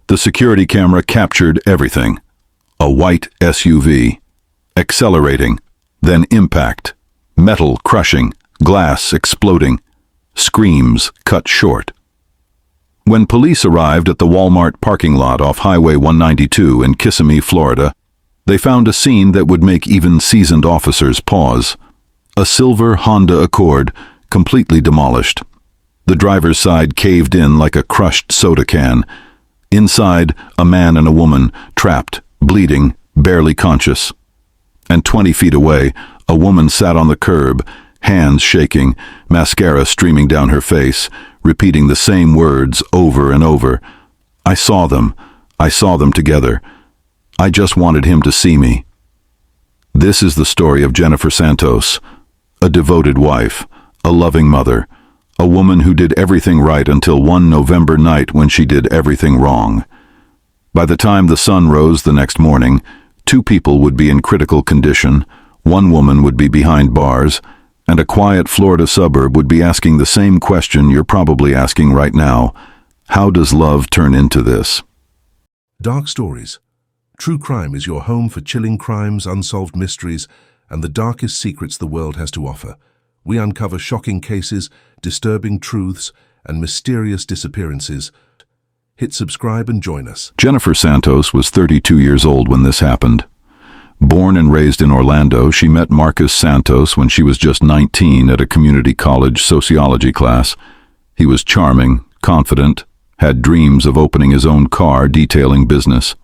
The security camera captured everything. A white SUV. Accelerating, then impact. Metal crushing, glass exploding. Screams cut short. When police arrived at the Walmart parking lot off Highway 192 in Kissimmee, Florida, they found a scene that would make even seasoned officers pause. A silver Honda Accord, completely demolished. The driver's side caved in like a crushed soda can. Inside, a man and a woman, trapped, bleeding, barely conscious. And 20 feet away, a woman sat on the curb, hands shaking, mascara streaming down her face, repeating the same words over and over. I saw them together. I just wanted him to see me. This is the story of Jennifer Santos, a devoted wife, a loving mother, a woman who did everything right until one November night when she did everything wrong. By the time the sun rose the next morning, 2 people would be in critical condition, 1 woman would be behind bars, and a quiet Florida suburb would be asking the same question you're probably asking right now. How does love turn into this? Dark Stories. True crime is your home for chilling crimes, unsolved mysteries, and the darkest secrets the world has to offer. We uncover shocking cases, disturbing truths, and mysterious disappearances. Hit subscribe and join us. Jennifer Santos was 32 years old when this happened. Born and raised in Orlando, she met Marcus Santos when she was just 19 at a community college sociology class. He was charming, confident, had dreams of opening his own car detailing business.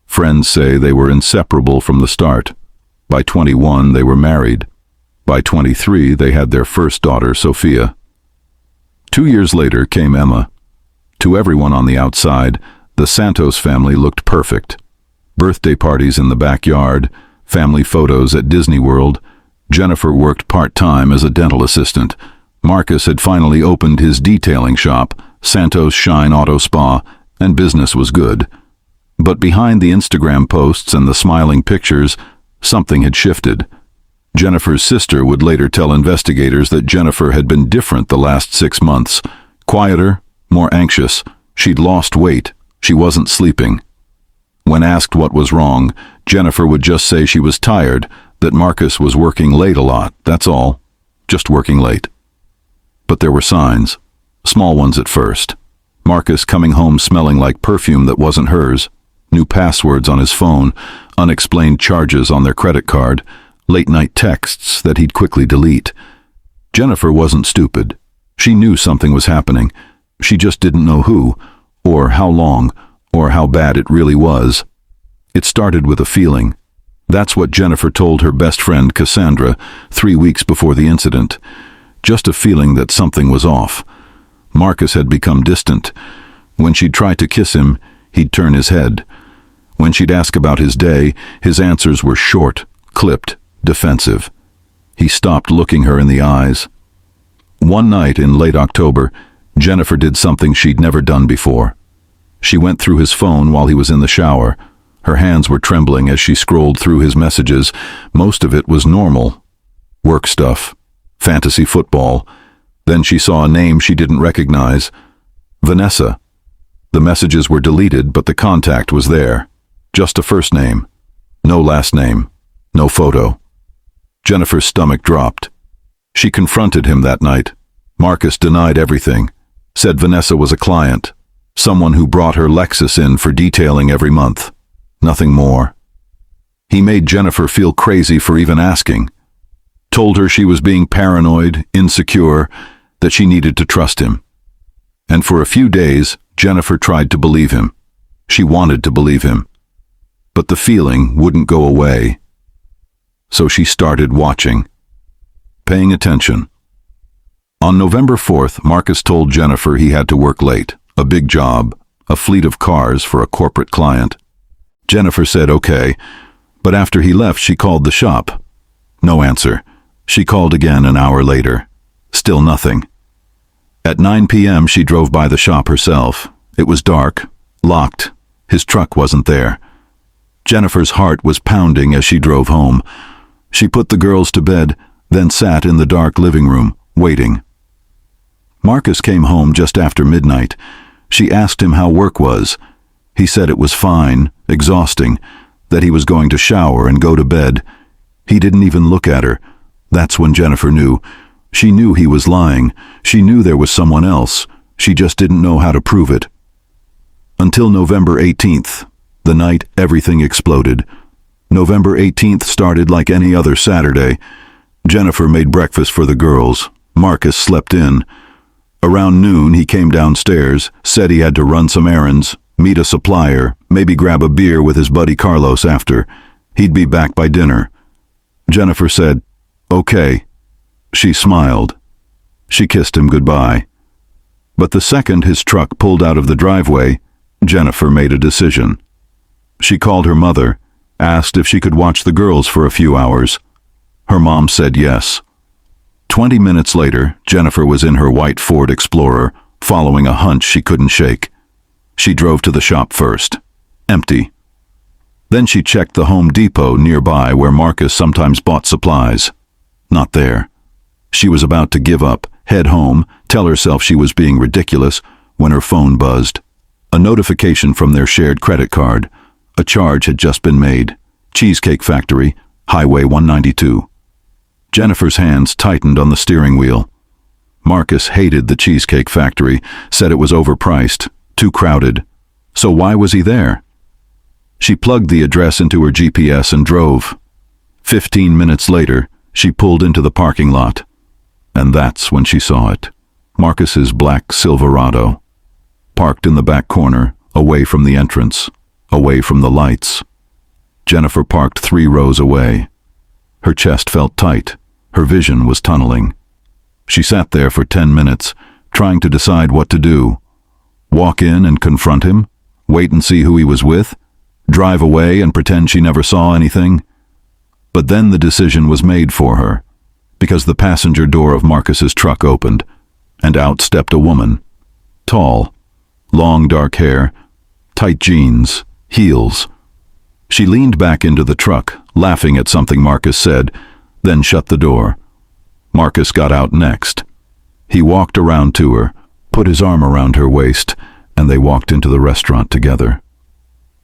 Friends say they were inseparable from the start. By 21, they were married. By 23, they had their first daughter, Sophia. 2 years later came Emma. To everyone on the outside, the Santos family looked perfect. Birthday parties in the backyard, family photos at Disney World. Jennifer worked part-time as a dental assistant. Marcus had finally opened his detailing shop, Santos Shine Auto Spa, and business was good. But behind the Instagram posts and the smiling pictures, something had shifted. Jennifer's sister would later tell investigators that Jennifer had been different the last 6 months. Quieter, more anxious. She'd lost weight. She wasn't sleeping. When asked what was wrong, Jennifer would just say she was tired, that Marcus was working late a lot, that's all. Just working late. But there were signs. Small ones at first. Marcus coming home smelling like perfume that wasn't hers. New passwords on his phone. Unexplained charges on their credit card. Late-night texts that he'd quickly delete. Jennifer wasn't stupid. She knew something was happening. She just didn't know who, or how long, or how bad it really was. It started with a feeling. That's what Jennifer told her best friend Cassandra 3 weeks before the incident. Just a feeling that something was off. Marcus had become distant. When she'd try to kiss him, he'd turn his head. When she'd ask about his day, his answers were short, clipped, defensive. He stopped looking her in the eyes. One night in late October, Jennifer did something she'd never done before. She went through his phone while he was in the shower. Her hands were trembling as she scrolled through his messages. Most of it was normal. Work stuff. Fantasy football. Then she saw a name she didn't recognize. Vanessa. The messages were deleted, but the contact was there. Just a first name. No last name. No photo. Jennifer's stomach dropped. She confronted him that night. Marcus denied everything. Said Vanessa was a client. Someone who brought her Lexus in for detailing every month. Nothing more. He made Jennifer feel crazy for even asking. Told her she was being paranoid, insecure, that she needed to trust him. And for a few days, Jennifer tried to believe him. She wanted to believe him. But the feeling wouldn't go away. So she started watching. Paying attention. On November 4th, Marcus told Jennifer he had to work late. A big job, a fleet of cars for a corporate client. Jennifer said okay, but after he left she called the shop. No answer. She called again an hour later. Still nothing. At 9 p.m. she drove by the shop herself. It was dark, locked. His truck wasn't there. Jennifer's heart was pounding as she drove home. She put the girls to bed, then sat in the dark living room, waiting. Marcus came home just after midnight. She asked him how work was. He said it was fine, exhausting, that he was going to shower and go to bed. He didn't even look at her. That's when Jennifer knew. She knew he was lying. She knew there was someone else. She just didn't know how to prove it. Until November 18th, the night everything exploded. November 18th started like any other Saturday. Jennifer made breakfast for the girls. Marcus slept in. Around noon, he came downstairs, said he had to run some errands, meet a supplier, maybe grab a beer with his buddy Carlos after. He'd be back by dinner. Jennifer said, "Okay." She smiled. She kissed him goodbye. But the second his truck pulled out of the driveway, Jennifer made a decision. She called her mother, asked if she could watch the girls for a few hours. Her mom said yes. 20 minutes later, Jennifer was in her white Ford Explorer, following a hunch she couldn't shake. She drove to the shop first. Empty. Then she checked the Home Depot nearby where Marcus sometimes bought supplies. Not there. She was about to give up, head home, tell herself she was being ridiculous, when her phone buzzed. A notification from their shared credit card. A charge had just been made. Cheesecake Factory, Highway 192. Jennifer's hands tightened on the steering wheel. Marcus hated the Cheesecake Factory, said it was overpriced, too crowded. So why was he there? She plugged the address into her GPS and drove. 15 minutes later, she pulled into the parking lot. And that's when she saw it. Marcus's black Silverado, parked in the back corner, away from the entrance, away from the lights. Jennifer parked 3 rows away. Her chest felt tight. Her vision was tunneling. She sat there for 10 minutes, trying to decide what to do. Walk in and confront him? Wait and see who he was with? Drive away and pretend she never saw anything? But then the decision was made for her, because the passenger door of Marcus's truck opened, and out stepped a woman. Tall, long dark hair, tight jeans, heels. She leaned back into the truck, laughing at something Marcus said, then shut the door. Marcus got out next. He walked around to her, put his arm around her waist, and they walked into the restaurant together.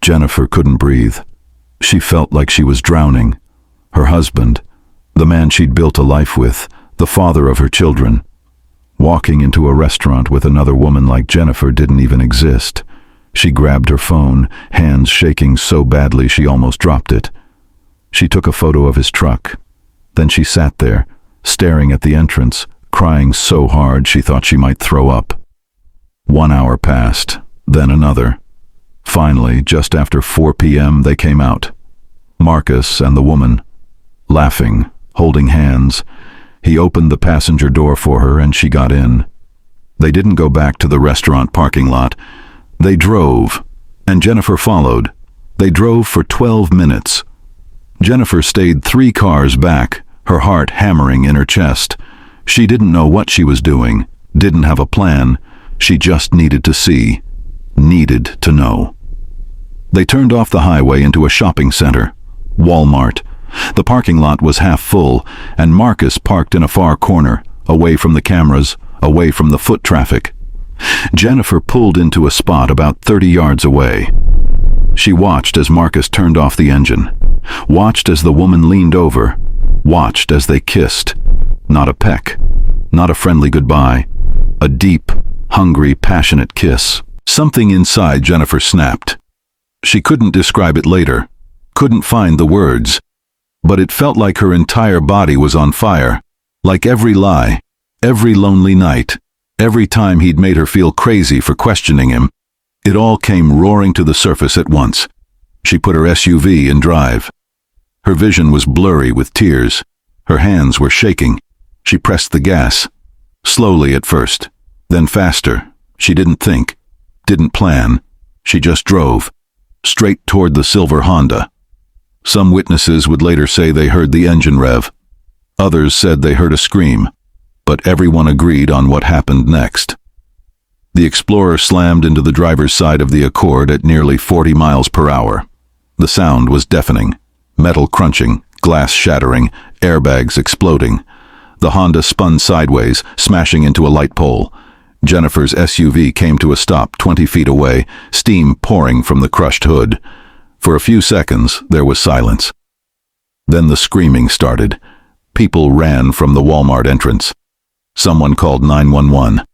Jennifer couldn't breathe. She felt like she was drowning. Her husband, the man she'd built a life with, the father of her children. Walking into a restaurant with another woman like Jennifer didn't even exist. She grabbed her phone, hands shaking so badly she almost dropped it. She took a photo of his truck. Then she sat there, staring at the entrance, crying so hard she thought she might throw up. 1 hour passed, then another. Finally, just after 4 p.m., they came out. Marcus and the woman, laughing, holding hands. He opened the passenger door for her and she got in. They didn't go back to the restaurant parking lot. They drove, and Jennifer followed. They drove for 12 minutes. Jennifer stayed 3 cars back, her heart hammering in her chest. She didn't know what she was doing, didn't have a plan. She just needed to see, needed to know. They turned off the highway into a shopping center, Walmart. The parking lot was half full, and Marcus parked in a far corner, away from the cameras, away from the foot traffic. Jennifer pulled into a spot about 30 yards away. She watched as Marcus turned off the engine, watched as the woman leaned over, watched as they kissed. Not a peck, not a friendly goodbye, a deep, hungry, passionate kiss. Something inside Jennifer snapped. She couldn't describe it later, couldn't find the words, but it felt like her entire body was on fire, like every lie, every lonely night, every time he'd made her feel crazy for questioning him. It all came roaring to the surface at once. She put her SUV in drive. Her vision was blurry with tears. Her hands were shaking. She pressed the gas. Slowly at first, then faster. She didn't think, didn't plan. She just drove, straight toward the silver Honda. Some witnesses would later say they heard the engine rev. Others said they heard a scream, but everyone agreed on what happened next. The Explorer slammed into the driver's side of the Accord at nearly 40 miles per hour. The sound was deafening. Metal crunching, glass shattering, airbags exploding. The Honda spun sideways, smashing into a light pole. Jennifer's SUV came to a stop 20 feet away, steam pouring from the crushed hood. For a few seconds, there was silence. Then the screaming started. People ran from the Walmart entrance. Someone called 911.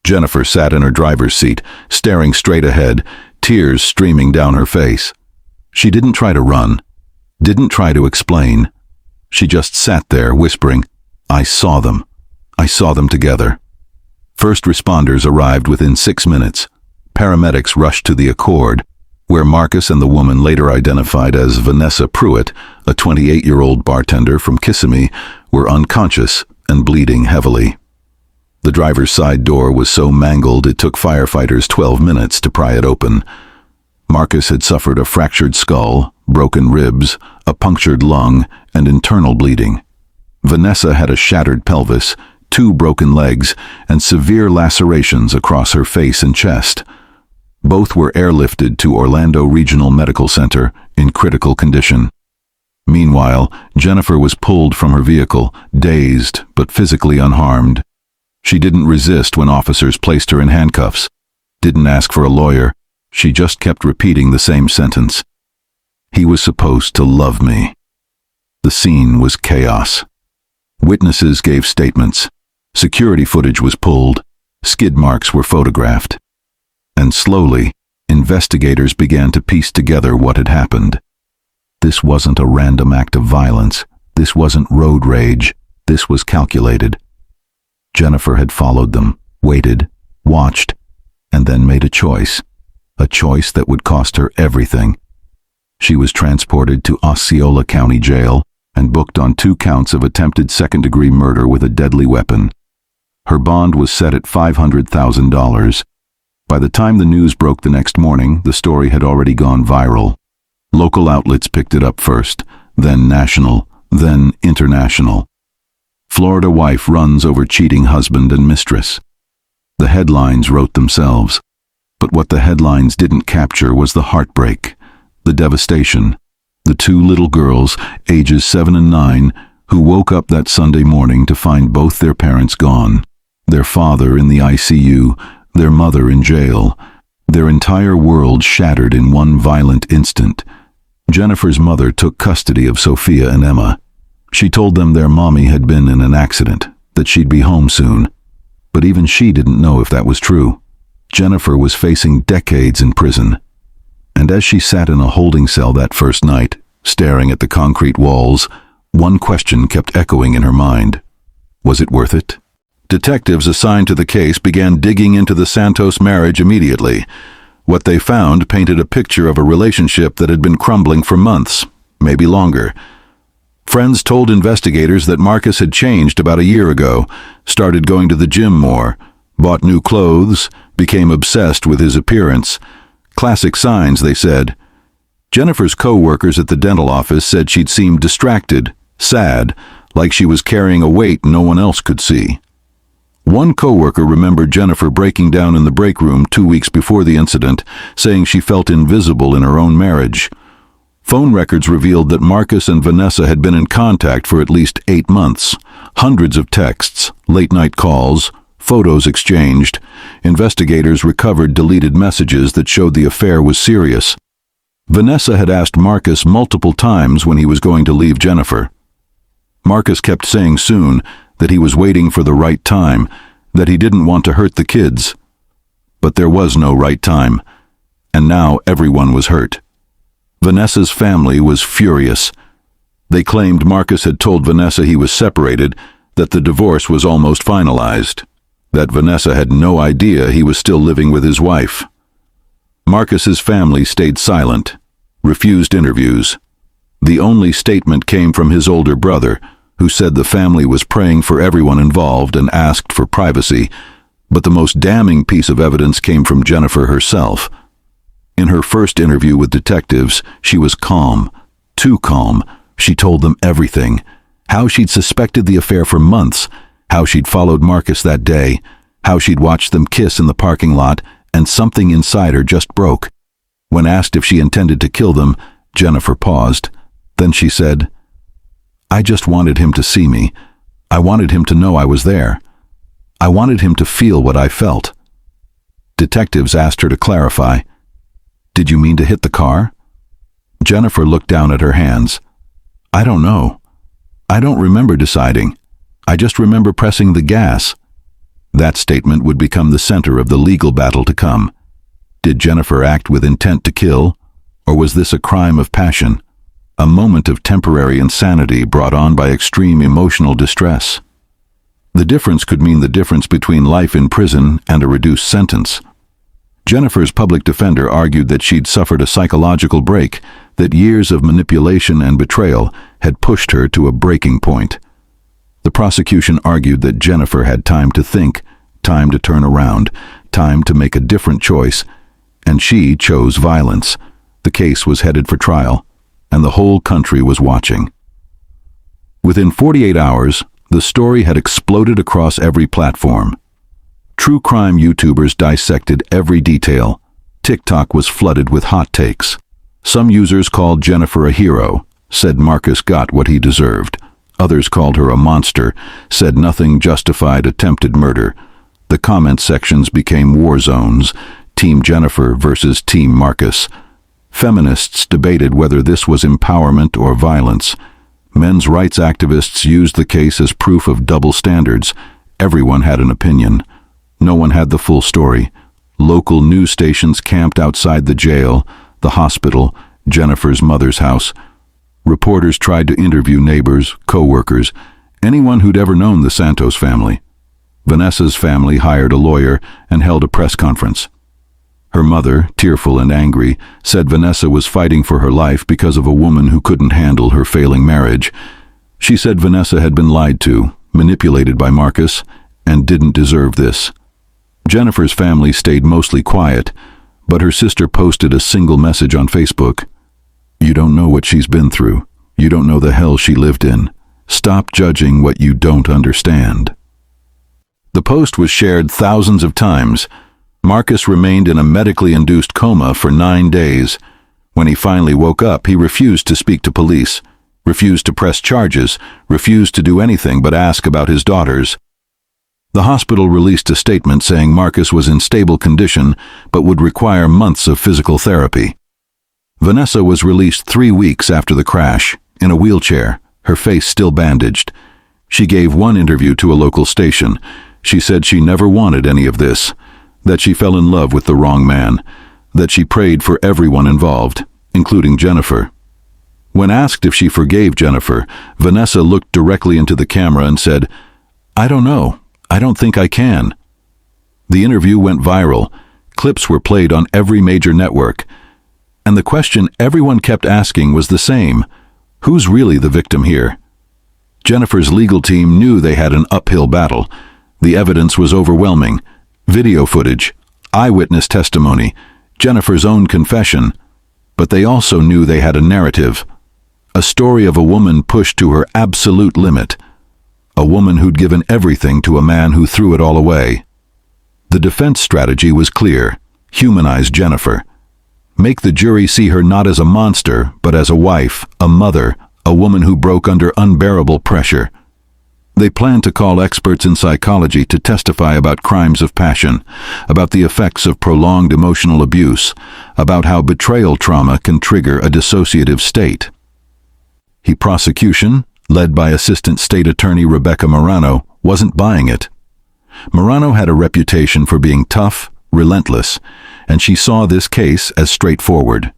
Jennifer sat in her driver's seat, staring straight ahead, tears streaming down her face. She didn't try to run, didn't try to explain. She just sat there, whispering, "I saw them. I saw them together." First responders arrived within 6 minutes. Paramedics rushed to the Accord, where Marcus and the woman later identified as Vanessa Pruitt, a 28-year-old bartender from Kissimmee, were unconscious and bleeding heavily. The driver's side door was so mangled it took firefighters 12 minutes to pry it open. Marcus had suffered a fractured skull, broken ribs, a punctured lung, and internal bleeding. Vanessa had a shattered pelvis, 2 broken legs, and severe lacerations across her face and chest. Both were airlifted to Orlando Regional Medical Center in critical condition. Meanwhile, Jennifer was pulled from her vehicle, dazed but physically unharmed. She didn't resist when officers placed her in handcuffs, didn't ask for a lawyer. She just kept repeating the same sentence. "He was supposed to love me." The scene was chaos. Witnesses gave statements. Security footage was pulled. Skid marks were photographed. And slowly, investigators began to piece together what had happened. This wasn't a random act of violence. This wasn't road rage. This was calculated. Jennifer had followed them, waited, watched, and then made a choice that would cost her everything. She was transported to Osceola County Jail and booked on 2 counts of attempted second-degree murder with a deadly weapon. Her bond was set at $500,000. By the time the news broke the next morning, the story had already gone viral. Local outlets picked it up first, then national, then international. Florida wife runs over cheating husband and mistress. The headlines wrote themselves. But what the headlines didn't capture was the heartbreak, the devastation. The 2 little girls, ages 7 and 9, who woke up that Sunday morning to find both their parents gone. Their father in the ICU, their mother in jail. Their entire world shattered in one violent instant. Jennifer's mother took custody of Sophia and Emma. She told them their mommy had been in an accident, that she'd be home soon. But even she didn't know if that was true. Jennifer was facing decades in prison. And as she sat in a holding cell that first night, staring at the concrete walls, one question kept echoing in her mind. Was it worth it? Detectives assigned to the case began digging into the Santos marriage immediately. What they found painted a picture of a relationship that had been crumbling for months, maybe longer. Friends told investigators that Marcus had changed about a year ago, started going to the gym more, bought new clothes, became obsessed with his appearance. Classic signs, they said. Jennifer's co-workers at the dental office said she'd seemed distracted, sad, like she was carrying a weight no one else could see. One co-worker remembered Jennifer breaking down in the break room 2 weeks before the incident, saying she felt invisible in her own marriage. Phone records revealed that Marcus and Vanessa had been in contact for at least 8 months. Hundreds of texts, late-night calls, photos exchanged. Investigators recovered deleted messages that showed the affair was serious. Vanessa had asked Marcus multiple times when he was going to leave Jennifer. Marcus kept saying soon, that he was waiting for the right time, that he didn't want to hurt the kids. But there was no right time, and now everyone was hurt. Vanessa's family was furious. They claimed Marcus had told Vanessa he was separated, that the divorce was almost finalized, that Vanessa had no idea he was still living with his wife. Marcus's family stayed silent, refused interviews. The only statement came from his older brother, who said the family was praying for everyone involved and asked for privacy, but the most damning piece of evidence came from Jennifer herself. In her first interview with detectives, she was calm, too calm. She told them everything, how she'd suspected the affair for months, how she'd followed Marcus that day, how she'd watched them kiss in the parking lot, and something inside her just broke. When asked if she intended to kill them, Jennifer paused. Then she said, "I just wanted him to see me. I wanted him to know I was there. I wanted him to feel what I felt. Detectives asked her to clarify. Did you mean to hit the car? Jennifer looked down at her hands. I don't know. I don't remember deciding. I just remember pressing the gas. That statement would become the center of the legal battle to come. Did Jennifer act with intent to kill, or was this a crime of passion, a moment of temporary insanity brought on by extreme emotional distress? The difference could mean the difference between life in prison and a reduced sentence. Jennifer's public defender argued that she'd suffered a psychological break, that years of manipulation and betrayal had pushed her to a breaking point. The prosecution argued that Jennifer had time to think, time to turn around, time to make a different choice, and she chose violence. The case was headed for trial, and the whole country was watching. Within 48 hours, the story had exploded across every platform. True crime YouTubers dissected every detail. TikTok was flooded with hot takes. Some users called Jennifer a hero, said Marcus got what he deserved. Others called her a monster, said nothing justified attempted murder. The comment sections became war zones, Team Jennifer versus Team Marcus. Feminists debated whether this was empowerment or violence. Men's rights activists used the case as proof of double standards. Everyone had an opinion. No one had the full story. Local news stations camped outside the jail, the hospital, Jennifer's mother's house. Reporters tried to interview neighbors, co-workers, anyone who'd ever known the Santos family. Vanessa's family hired a lawyer and held a press conference. Her mother, tearful and angry, said Vanessa was fighting for her life because of a woman who couldn't handle her failing marriage. She said Vanessa had been lied to, manipulated by Marcus, and didn't deserve this. Jennifer's family stayed mostly quiet, but her sister posted a single message on Facebook. You don't know what she's been through. You don't know the hell she lived in. Stop judging what you don't understand. The post was shared thousands of times. Marcus remained in a medically induced coma for 9 days. When he finally woke up, he refused to speak to police, refused to press charges, refused to do anything but ask about his daughters. The hospital released a statement saying Marcus was in stable condition but would require months of physical therapy. Vanessa was released 3 weeks after the crash, in a wheelchair, her face still bandaged. She gave one interview to a local station. She said she never wanted any of this, that she fell in love with the wrong man, that she prayed for everyone involved, including Jennifer. When asked if she forgave Jennifer, Vanessa looked directly into the camera and said, "I don't know. I don't think I can." The interview went viral. Clips were played on every major network. And the question everyone kept asking was the same. Who's really the victim here? Jennifer's legal team knew they had an uphill battle. The evidence was overwhelming. Video footage, eyewitness testimony, Jennifer's own confession. But they also knew they had a narrative. A story of a woman pushed to her absolute limit. A woman who'd given everything to a man who threw it all away. The defense strategy was clear. Humanize Jennifer. Make the jury see her not as a monster, but as a wife, a mother, a woman who broke under unbearable pressure. They planned to call experts in psychology to testify about crimes of passion, about the effects of prolonged emotional abuse, about how betrayal trauma can trigger a dissociative state. The prosecution, led by Assistant State Attorney Rebecca Morano, wasn't buying it. Morano had a reputation for being tough, relentless, and she saw this case as straightforward.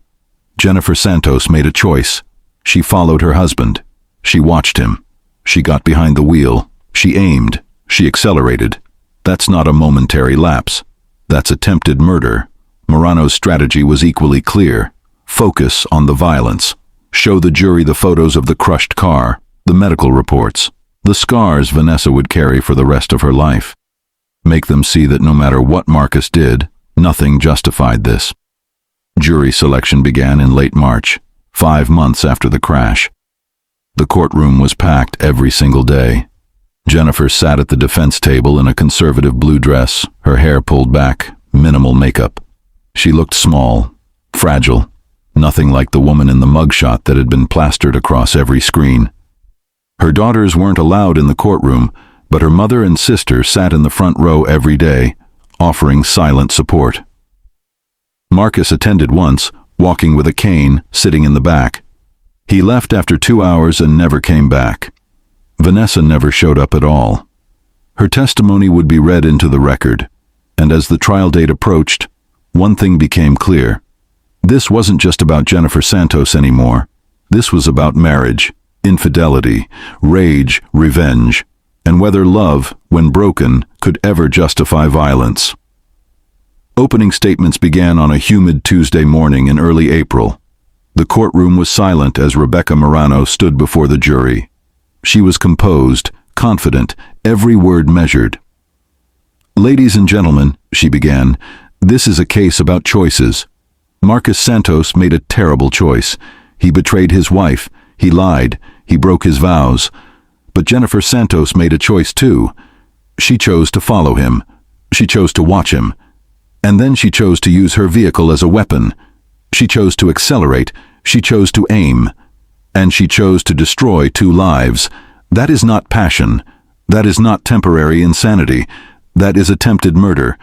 Jennifer Santos made a choice. She followed her husband. She watched him. She got behind the wheel. She aimed. She accelerated. That's not a momentary lapse. That's attempted murder. Morano's strategy was equally clear. Focus on the violence. Show the jury the photos of the crushed car, the medical reports, the scars Vanessa would carry for the rest of her life. Make them see that no matter what Marcus did, nothing justified this. Jury selection began in late March, 5 months after the crash. The courtroom was packed every single day. Jennifer sat at the defense table in a conservative blue dress, her hair pulled back, minimal makeup. She looked small, fragile, nothing like the woman in the mugshot that had been plastered across every screen. Her daughters weren't allowed in the courtroom, but her mother and sister sat in the front row every day, offering silent support. Marcus attended once, walking with a cane, sitting in the back. He left after 2 hours and never came back. Vanessa never showed up at all. Her testimony would be read into the record, and as the trial date approached, one thing became clear. This wasn't just about Jennifer Santos anymore. This was about marriage, infidelity, rage, revenge, and whether love, when broken, could ever justify violence. Opening statements began on a humid Tuesday morning in early April. The courtroom was silent as Rebecca Morano stood before the jury. She was composed, confident, every word measured. "Ladies and gentlemen," she began, "this is a case about choices. Marcus Santos made a terrible choice. He betrayed his wife, he lied, he broke his vows. But Jennifer Santos made a choice too. She chose to follow him. She chose to watch him. And then she chose to use her vehicle as a weapon. She chose to accelerate. She chose to aim. And she chose to destroy 2 lives. That is not passion. That is not temporary insanity. That is attempted murder.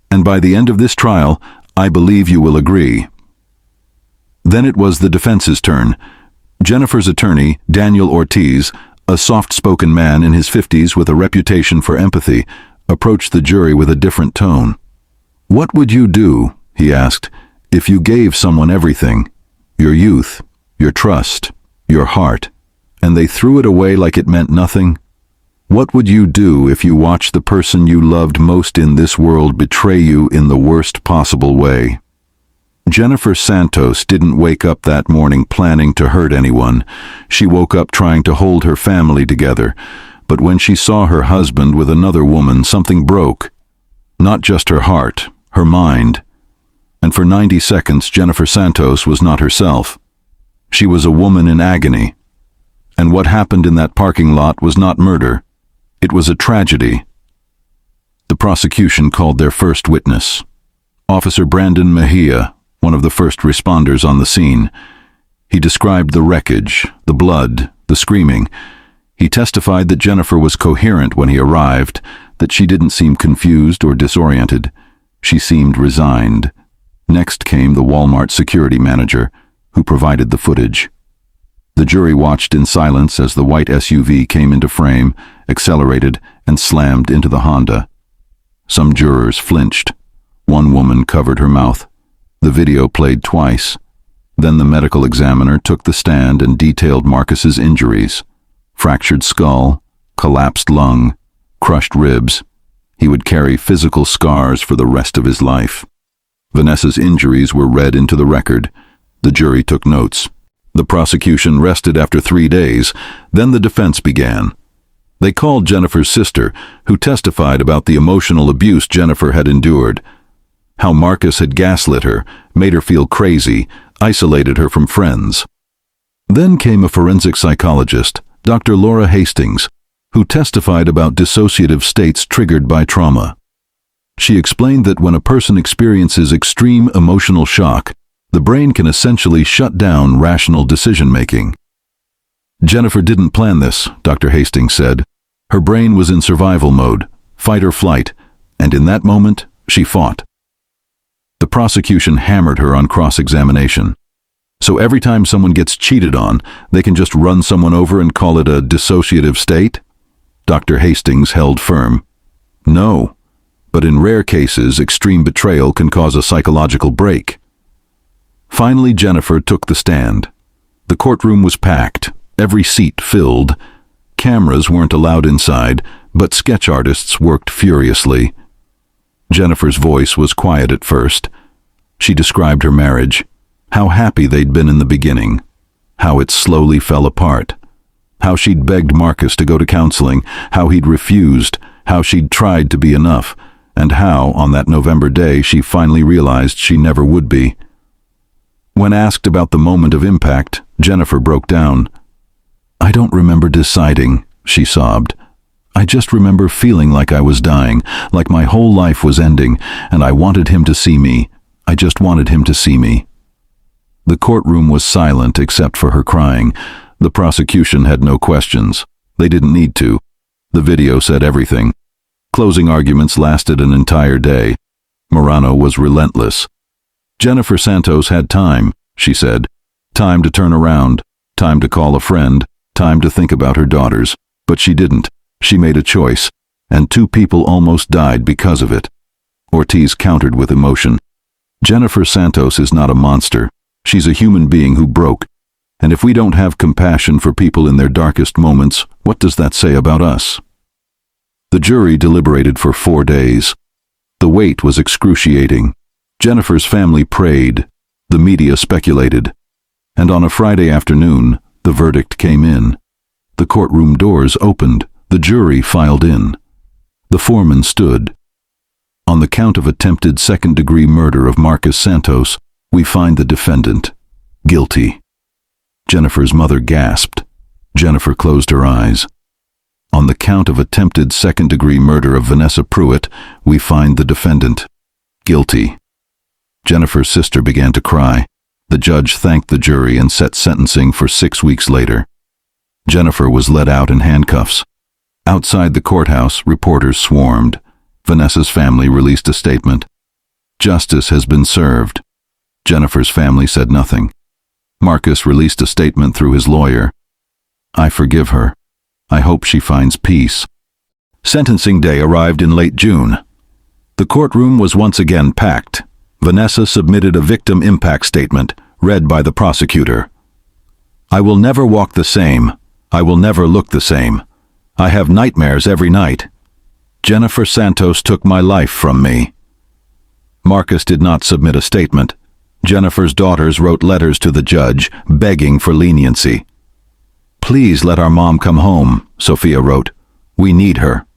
And by the end of this trial, I believe you will agree." Then it was the defense's turn. Jennifer's attorney, Daniel Ortiz, a soft-spoken man in his 50s with a reputation for empathy, approached the jury with a different tone. "What would you do," he asked, "if you gave someone everything, your youth, your trust, your heart, and they threw it away like it meant nothing? What would you do if you watched the person you loved most in this world betray you in the worst possible way?" Jennifer Santos didn't wake up that morning planning to hurt anyone. She woke up trying to hold her family together. But when she saw her husband with another woman, something broke. Not just her heart, her mind. And for 90 seconds, Jennifer Santos was not herself. She was a woman in agony. And what happened in that parking lot was not murder. It was a tragedy. The prosecution called their first witness, Officer Brandon Mejia, one of the first responders on the scene. He described the wreckage, the blood, the screaming. He testified that Jennifer was coherent when he arrived, that she didn't seem confused or disoriented. She seemed resigned. Next came the Walmart security manager, who provided the footage. The jury watched in silence as the white SUV came into frame, accelerated, and slammed into the Honda. Some jurors flinched. One woman covered her mouth. The video played twice. Then the medical examiner took the stand and detailed Marcus's injuries. Fractured skull, collapsed lung, crushed ribs. He would carry physical scars for the rest of his life. Vanessa's injuries were read into the record. The jury took notes. The prosecution rested after 3 days. Then the defense began. They called Jennifer's sister, who testified about the emotional abuse Jennifer had endured. How Marcus had gaslit her, made her feel crazy, isolated her from friends. Then came a forensic psychologist, Dr. Laura Hastings, who testified about dissociative states triggered by trauma. She explained that when a person experiences extreme emotional shock, the brain can essentially shut down rational decision-making. Jennifer didn't plan this, Dr. Hastings said. Her brain was in survival mode, fight or flight, and in that moment, she fought. The prosecution hammered her on cross-examination. So every time someone gets cheated on, they can just run someone over and call it a dissociative state? Dr. Hastings held firm. No, but in rare cases, extreme betrayal can cause a psychological break. Finally, Jennifer took the stand. The courtroom was packed, every seat filled. Cameras weren't allowed inside, but sketch artists worked furiously. Jennifer's voice was quiet at first. She described her marriage, how happy they'd been in the beginning, how it slowly fell apart, how she'd begged Marcus to go to counseling, how he'd refused, how she'd tried to be enough, and how, on that November day, she finally realized she never would be. When asked about the moment of impact, Jennifer broke down. "I don't remember deciding," she sobbed. "I just remember feeling like I was dying, like my whole life was ending, and I wanted him to see me. I just wanted him to see me." The courtroom was silent except for her crying. The prosecution had no questions. They didn't need to. The video said everything. Closing arguments lasted an entire day. Morano was relentless. Jennifer Santos had time, she said. Time to turn around, time to call a friend, time to think about her daughters. But she didn't. She made a choice, and 2 people almost died because of it. Ortiz countered with emotion. Jennifer Santos is not a monster. She's a human being who broke. And if we don't have compassion for people in their darkest moments, what does that say about us? The jury deliberated for 4 days. The wait was excruciating. Jennifer's family prayed. The media speculated. And on a Friday afternoon, the verdict came in. The courtroom doors opened. The jury filed in. The foreman stood. On the count of attempted second-degree murder of Marcus Santos, we find the defendant guilty. Jennifer's mother gasped. Jennifer closed her eyes. On the count of attempted second-degree murder of Vanessa Pruitt, we find the defendant guilty. Jennifer's sister began to cry. The judge thanked the jury and set sentencing for 6 weeks later. Jennifer was led out in handcuffs. Outside the courthouse, reporters swarmed. Vanessa's family released a statement. Justice has been served. Jennifer's family said nothing. Marcus released a statement through his lawyer. I forgive her. I hope she finds peace. Sentencing day arrived in late June. The courtroom was once again packed. Vanessa submitted a victim impact statement, read by the prosecutor. I will never walk the same. I will never look the same. I have nightmares every night. Jennifer Santos took my life from me. Marcus did not submit a statement. Jennifer's daughters wrote letters to the judge, begging for leniency. Please let our mom come home, Sophia wrote. We need her.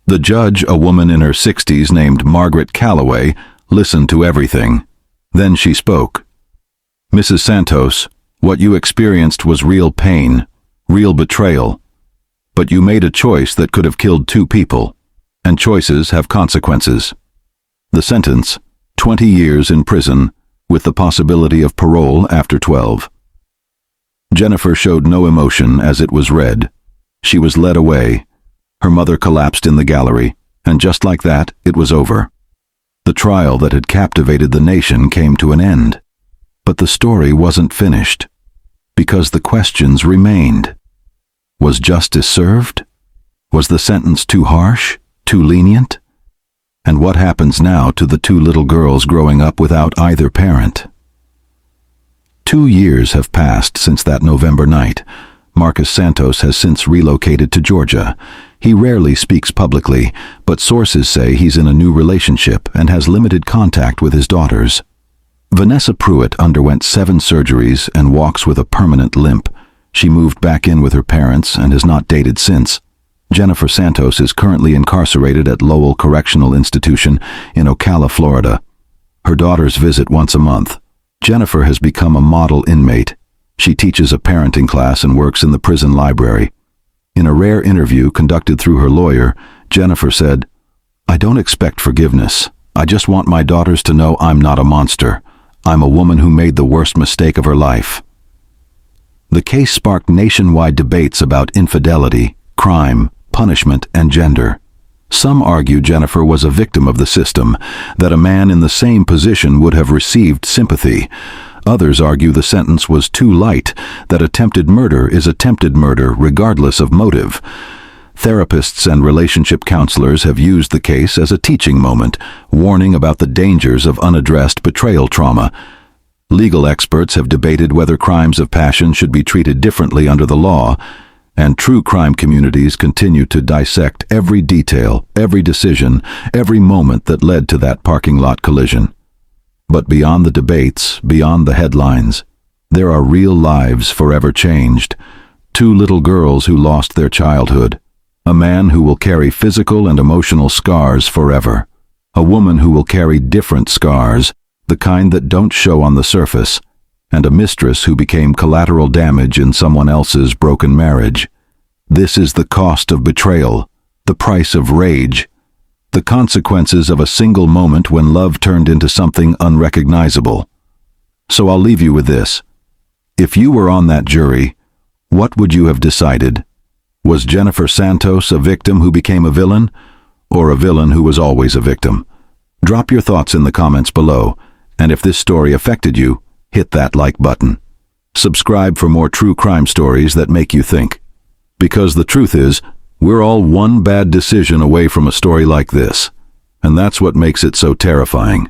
The judge, a woman in her 60s named Margaret Calloway, listened to everything. Then she spoke. Mrs. Santos, what you experienced was real pain, real betrayal. But you made a choice that could have killed 2 people, and choices have consequences. The sentence, 20 years in prison, with the possibility of parole after 12. Jennifer showed no emotion as it was read. She was led away. Her mother collapsed in the gallery, and just like that, it was over. The trial that had captivated the nation came to an end. But the story wasn't finished, because the questions remained. Was justice served? Was the sentence too harsh, too lenient? And what happens now to the 2 little girls growing up without either parent? 2 years have passed since that November night. Marcus Santos has since relocated to Georgia. He rarely speaks publicly, but sources say he's in a new relationship and has limited contact with his daughters. Vanessa Pruitt underwent 7 surgeries and walks with a permanent limp. She moved back in with her parents and has not dated since. Jennifer Santos is currently incarcerated at Lowell Correctional Institution in Ocala, Florida. Her daughters visit once a month. Jennifer has become a model inmate. She teaches a parenting class and works in the prison library. In a rare interview conducted through her lawyer, Jennifer said, I don't expect forgiveness. I just want my daughters to know I'm not a monster. I'm a woman who made the worst mistake of her life. The case sparked nationwide debates about infidelity, crime, punishment, and gender. Some argue Jennifer was a victim of the system, that a man in the same position would have received sympathy. Others argue the sentence was too light, that attempted murder is attempted murder regardless of motive. Therapists and relationship counselors have used the case as a teaching moment, warning about the dangers of unaddressed betrayal trauma. Legal experts have debated whether crimes of passion should be treated differently under the law, and true crime communities continue to dissect every detail, every decision, every moment that led to that parking lot collision. But beyond the debates, beyond the headlines, there are real lives forever changed. 2 little girls who lost their childhood. A man who will carry physical and emotional scars forever. A woman who will carry different scars, the kind that don't show on the surface. And a mistress who became collateral damage in someone else's broken marriage. This is the cost of betrayal, the price of rage, the consequences of a single moment when love turned into something unrecognizable. So I'll leave you with this. If you were on that jury, what would you have decided? Was Jennifer Santos a victim who became a villain, or a villain who was always a victim? Drop your thoughts in the comments below, and if this story affected you, hit that like button. Subscribe for more true crime stories that make you think. Because the truth is, we're all one bad decision away from a story like this, and that's what makes it so terrifying.